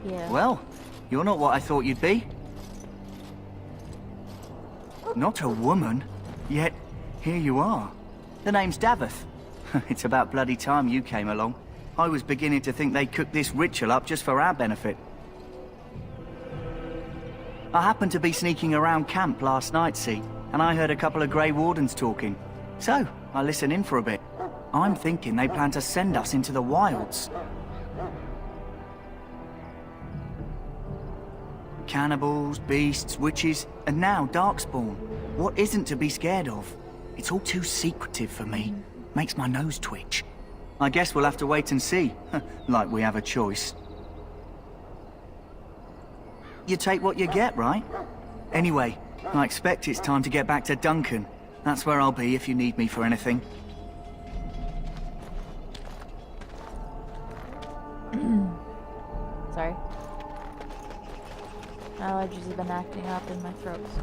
Yeah. Well, you're not what I thought you'd be. Not a woman, yet here you are. The name's Davith. It's about bloody time you came along. I was beginning to think they cooked this ritual up just for our benefit. I happened to be sneaking around camp last night, see, and I heard a couple of Grey Wardens talking. So, I listened in for a bit. I'm thinking they plan to send us into the wilds. Cannibals, beasts, witches, and now Darkspawn. What isn't to be scared of? It's all too secretive for me. Makes my nose twitch. I guess we'll have to wait and see. Like we have a choice. You take what you get, right? Anyway, I expect it's time to get back to Duncan. That's where I'll be if you need me for anything. Sorry. Allergies have been acting up in my throat. So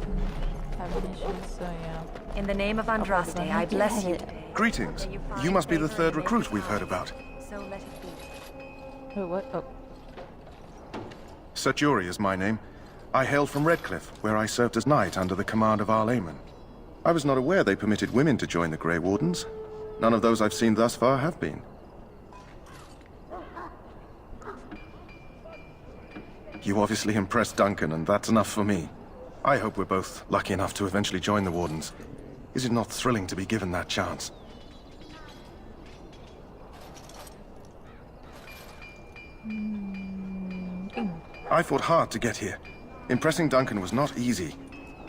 I'm having issues, so yeah. In the name of Andraste, I bless you. Greetings. You must be the third recruit we've heard about. So let it be. Oh, what? Oh. Serturi is my name. I hail from Redcliffe, where I served as knight under the command of Arl Eamon. I was not aware they permitted women to join the Grey Wardens. None of those I've seen thus far have been. You obviously impressed Duncan, and that's enough for me. I hope we're both lucky enough to eventually join the Wardens. Is it not thrilling to be given that chance? I fought hard to get here. Impressing Duncan was not easy.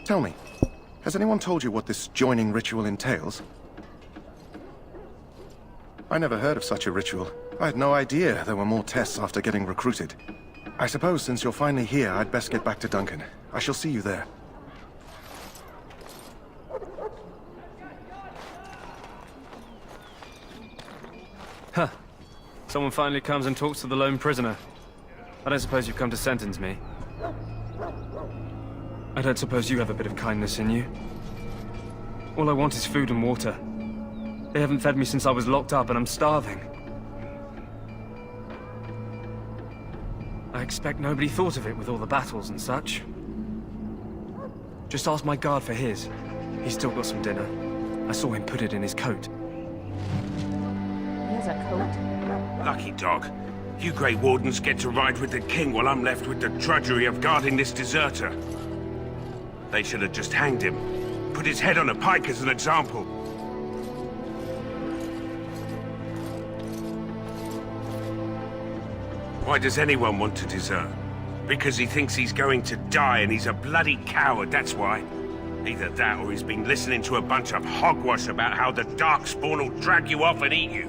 Tell me, has anyone told you what this joining ritual entails? I never heard of such a ritual. I had no idea there were more tests after getting recruited. I suppose since you're finally here, I'd best get back to Duncan. I shall see you there. Huh. Someone finally comes and talks to the lone prisoner. I don't suppose you've come to sentence me. I don't suppose you have a bit of kindness in you. All I want is food and water. They haven't fed me since I was locked up and I'm starving. I expect nobody thought of it with all the battles and such. Just ask my guard for his. He's still got some dinner. I saw him put it in his coat. He has a coat. Lucky dog. You Grey Wardens get to ride with the king while I'm left with the drudgery of guarding this deserter. They should have just hanged him. Put his head on a pike as an example. Why does anyone want to desert? Because he thinks he's going to die and he's a bloody coward, that's why. Either that or he's been listening to a bunch of hogwash about how the Darkspawn will drag you off and eat you.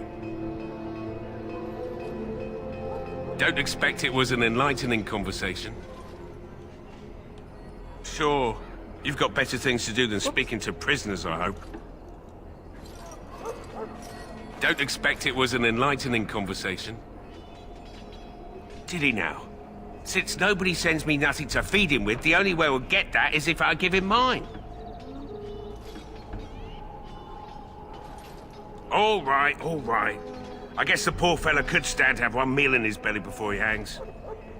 Don't expect it was an enlightening conversation. Sure, you've got better things to do than speaking to prisoners, I hope. Don't expect it was an enlightening conversation. Did he now? Since nobody sends me nothing to feed him with, the only way we'll get that is if I give him mine. All right, all right. I guess the poor fella could stand to have one meal in his belly before he hangs.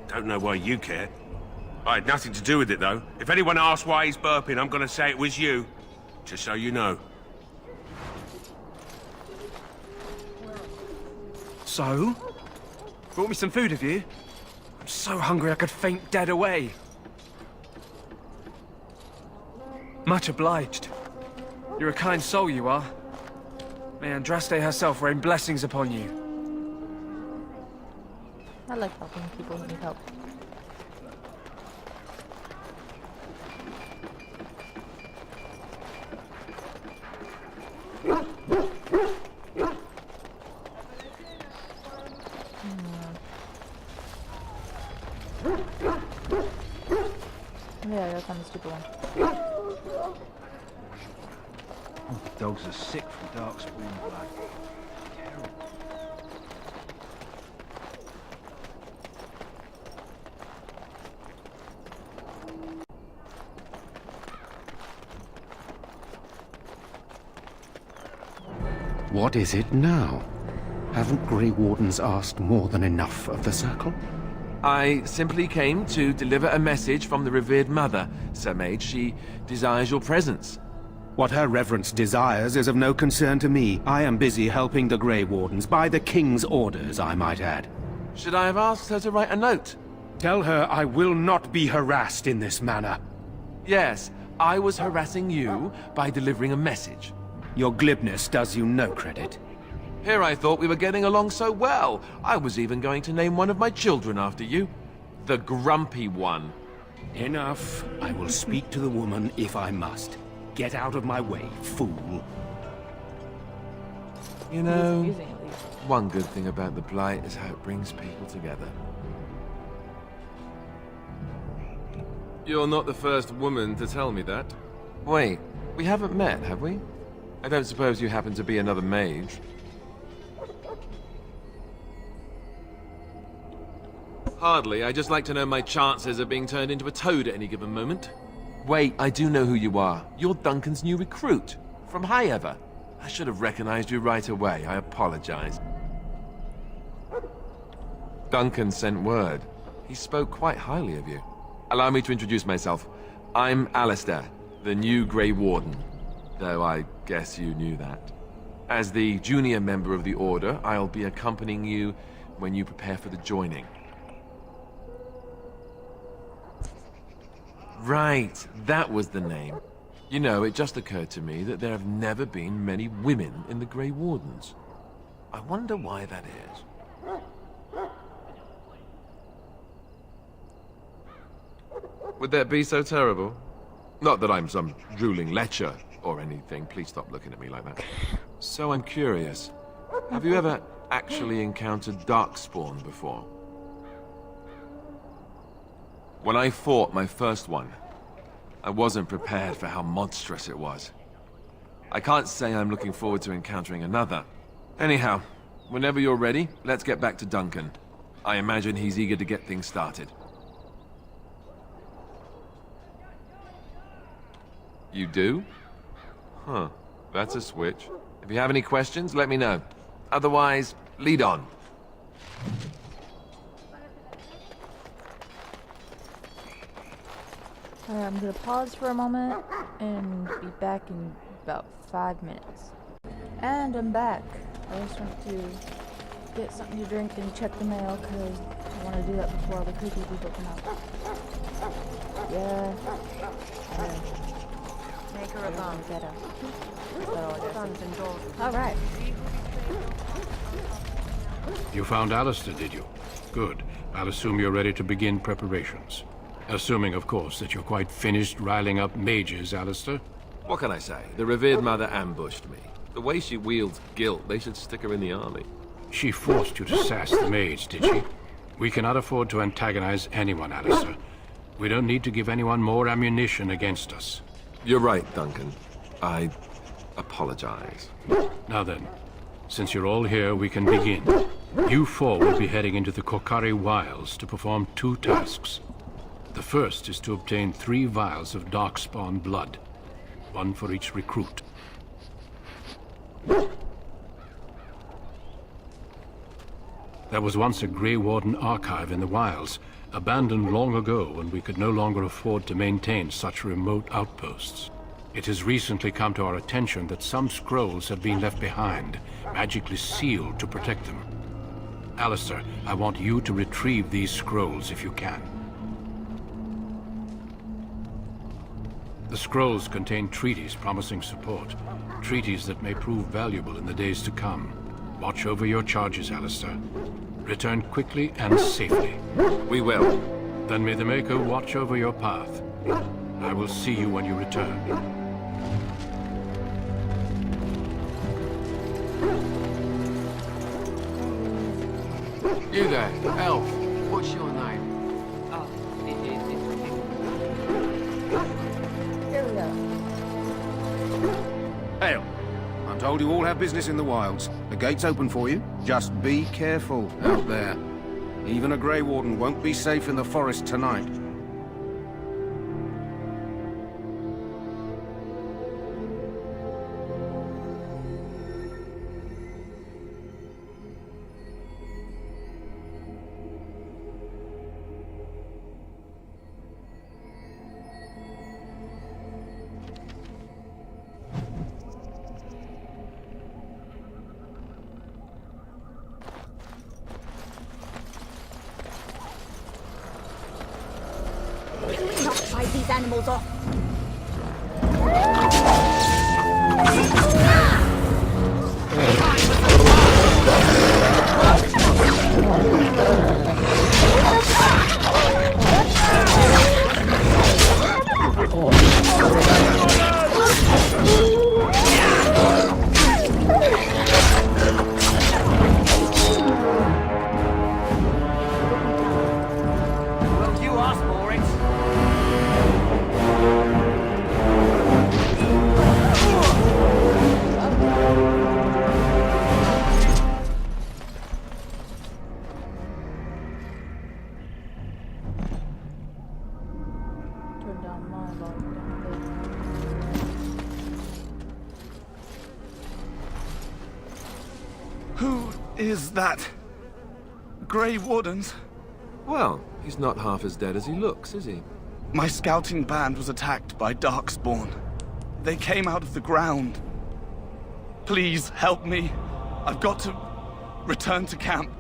Don't know why you care. I had nothing to do with it, though. If anyone asks why he's burping, I'm gonna say it was you. Just so you know. So? Brought me some food, have you? I'm so hungry I could faint dead away. Much obliged. You're a kind soul, you are. May Andraste herself rain blessings upon you. I like helping people who need help. Yeah, here comes the stupid one. Oh, the dogs are sick from Darkspawn blood. Terrible. What is it now? Haven't Grey Wardens asked more than enough of the Circle? I simply came to deliver a message from the revered mother, Sir Mage. She desires your presence. What her reverence desires is of no concern to me. I am busy helping the Grey Wardens, by the King's orders, I might add. Should I have asked her to write a note? Tell her I will not be harassed in this manner. Yes, I was harassing you by delivering a message. Your glibness does you no credit. Here I thought we were getting along so well. I was even going to name one of my children after you. The Grumpy One. Enough. I will speak to the woman if I must. Get out of my way, fool. You know, Confusing, at least. one good thing about the Blight is how it brings people together. You're not the first woman to tell me that. Wait, we haven't met, have we? I don't suppose you happen to be another mage. Hardly. I just like to know my chances of being turned into a toad at any given moment. Wait, I do know who you are. You're Duncan's new recruit. From High Ever. I should have recognized you right away. I apologize. Duncan sent word. He spoke quite highly of you. Allow me to introduce myself. I'm Alistair, the new Grey Warden. Though I guess you knew that. As the junior member of the Order, I'll be accompanying you when you prepare for the joining. Right, that was the name. You know, it just occurred to me that there have never been many women in the Grey Wardens. I wonder why that is. Would that be so terrible? Not that I'm some drooling lecher or anything. Please stop looking at me like that. So I'm curious. Have you ever actually encountered Darkspawn before? When I fought my first one, I wasn't prepared for how monstrous it was. I can't say I'm looking forward to encountering another. Anyhow, whenever you're ready, let's get back to Duncan. I imagine he's eager to get things started. You do? Huh, that's a switch. If you have any questions, let me know. Otherwise, lead on. I'm gonna pause for a moment and be back in about 5 minutes. And I'm back. I just went to get something to drink and check the mail because I want to do that before all the creepy people come out. Yeah. Make her a bomb. Guns and doors. Alright. You found Alistair, did you? Good. I'll assume you're ready to begin preparations. Assuming, of course, that you're quite finished riling up mages, Alistair. What can I say? The revered mother ambushed me. The way she wields guilt, they should stick her in the army. She forced you to sass the mage, did she? We cannot afford to antagonize anyone, Alistair. We don't need to give anyone more ammunition against us. You're right, Duncan. I apologize. Now then, since you're all here, we can begin. You four will be heading into the Kokari Wilds to perform 2 tasks. The first is to obtain 3 vials of Darkspawn blood, 1 for each recruit. There was once a Grey Warden archive in the wilds, abandoned long ago when we could no longer afford to maintain such remote outposts. It has recently come to our attention that some scrolls have been left behind, magically sealed to protect them. Alistair, I want you to retrieve these scrolls if you can. The scrolls contain treaties promising support, treaties that may prove valuable in the days to come. Watch over your charges, Alistair. Return quickly and safely. We will. Then may the Maker watch over your path. I will see you when you return. You there, elf. What's your name? Here we go. Hail. I'm told you all have business in the wilds. The gate's open for you. Just be careful out there. Even a Grey Warden won't be safe in the forest tonight. fight these animals off. Well, you asked for it. Turn down my volume. Who is that? Grey Wardens? Well, he's not half as dead as he looks, is he? My scouting band was attacked by Darkspawn. They came out of the ground. Please help me. I've got to return to camp.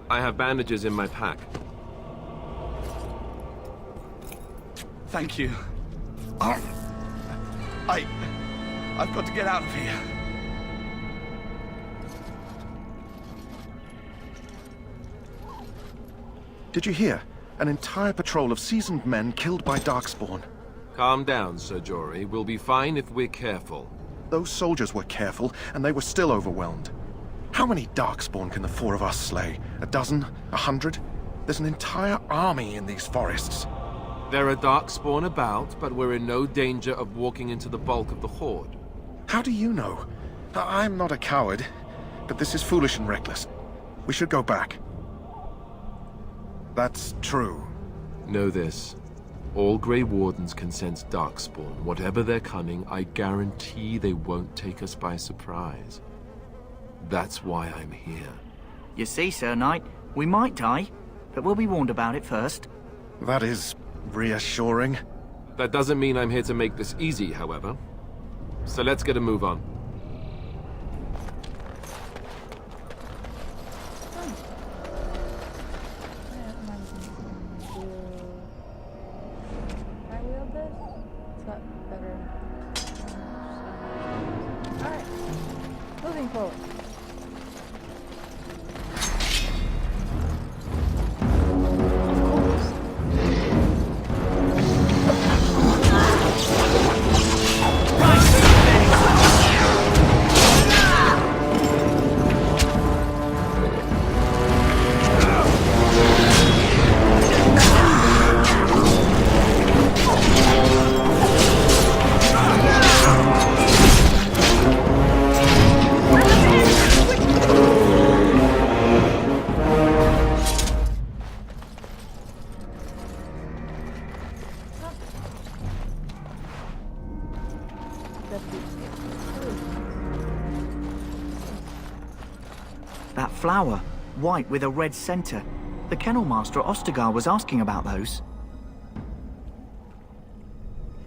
I have bandages in my pack. Thank you. I've got to get out of here. Did you hear? An entire patrol of seasoned men killed by Darkspawn. Calm down, Sir Jory. We'll be fine if we're careful. Those soldiers were careful, and they were still overwhelmed. How many Darkspawn can the four of us slay? A dozen? 100? There's an entire army in these forests. There are Darkspawn about, but we're in no danger of walking into the bulk of the Horde. How do you know? I'm not a coward, but this is foolish and reckless. We should go back. That's true. Know this. All Grey Wardens can sense Darkspawn. Whatever their cunning, I guarantee they won't take us by surprise. That's why I'm here. You see, Sir Knight, we might die, but we'll be warned about it first. That is reassuring. That doesn't mean I'm here to make this easy, however. So let's get a move on. Moving forward. That flower, white with a red center. The kennel master at Ostagar was asking about those.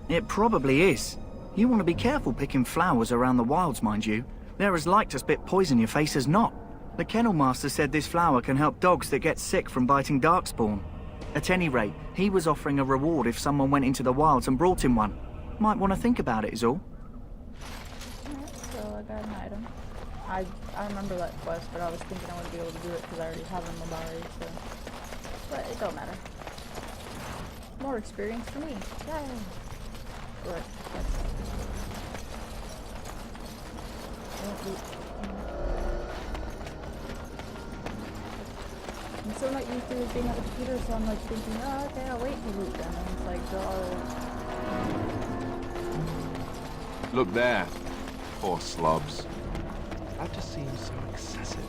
It probably is. You want to be careful picking flowers around the wilds, mind you. They're as like to spit poison in your face as not. The kennel master said this flower can help dogs that get sick from biting Darkspawn. At any rate, he was offering a reward if someone went into the wilds and brought him one. Might want to think about it is all. Alright, so I got an item. I remember that quest, but I was thinking I wouldn't be able to do it because I already have a Mabari, so... But it don't matter. More experience for me. Yay! But, I'm so not used to being at the computer, so I'm like thinking, oh, okay, I'll wait to loot them. And it's like, Look there. Poor slobs. That just seems so excessive.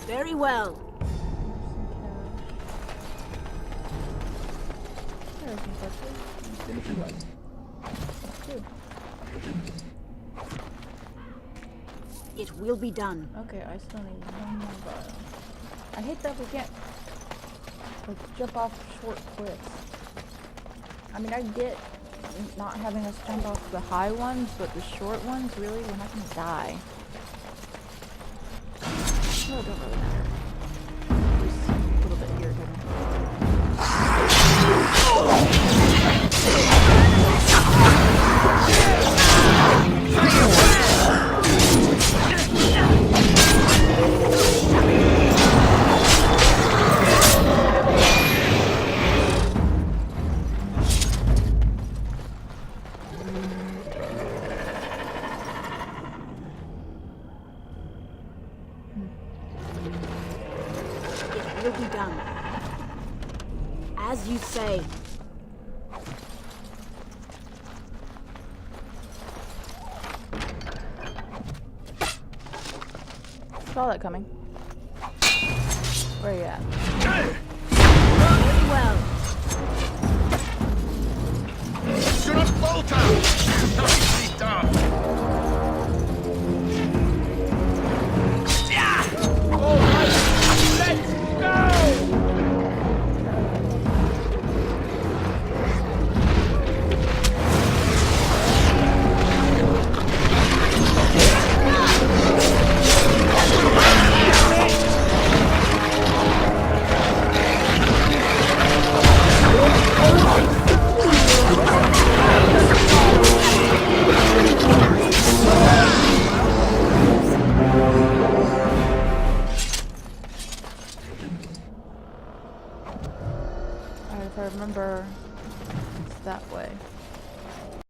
Very well. It will be done. Okay, I still need one more bottle. I hate that we can't like jump off short cliffs. I mean, I get not having us jump off the high ones, but the short ones, really, we're not gonna die. Oh, it don't really matter. Just a little bit irritating. It will be done. As you say. Saw that coming. Where are you at? Very well. Do not falter!